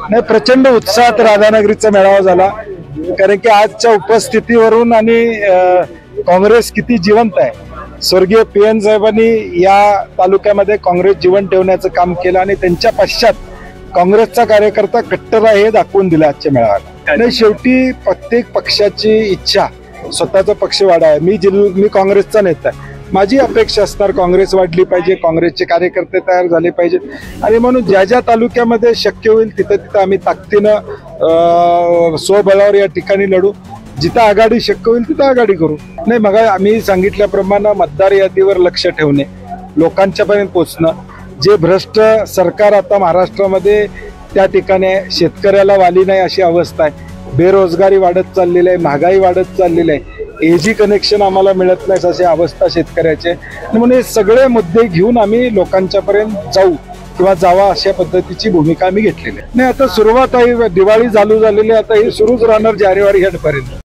नाही, प्रचंड उत्साहात राधानगरीचा मेळावा झाला, कारण की आजच्या उपस्थितीवरून आणि काँग्रेस किती जिवंत आहे. स्वर्गीय PN साहेबांनी या तालुक्यामध्ये काँग्रेस जिवंत ठेवण्याचं काम केलं आणि त्यांच्या पश्चात काँग्रेसचा कार्यकर्ता कट्टर आहे हे दाखवून दिलं आजच्या मेळाव्यात. आणि शेवटी प्रत्येक पक्षाची इच्छा स्वतःचा पक्ष वाढावा. मी काँग्रेसचा नेता आहे, माझी अपेक्षा असणार काँग्रेस वाढली पाहिजे, काँग्रेसचे कार्यकर्ते तयार झाले पाहिजेत आणि म्हणून ज्या ज्या तालुक्यामध्ये शक्य होईल तिथं तिथं आम्ही ताकदीनं स्वबळावर या ठिकाणी लढू. जिथं आघाडी शक्य होईल तिथं आघाडी करू. नाही, मग आम्ही सांगितल्याप्रमाणे मतदार यादीवर लक्ष ठेवणे, लोकांच्यापर्यंत पोहोचणं. जे भ्रष्ट सरकार आता महाराष्ट्रामध्ये त्या ठिकाणी शेतकऱ्याला वाली नाही अशी अवस्था आहे, बेरोजगारी वाढत चाललेली आहे, महागाई वाढत चाललेली आहे, एजी कनेक्शन आम्हाला मिळत नाही अशी अवस्था शेतकऱ्याचे. म्हणून हे सगळे मुद्दे घेऊन आम्ही लोकांच्यापर्यंत जाऊ किंवा जावा अशा पद्धतीची भूमिका आम्ही घेतलेली आहे. नाही, आता सुरुवात आहे, दिवाळी चालू झालेली, आता हे सुरूच राहणार जानेवारी पर्यंत.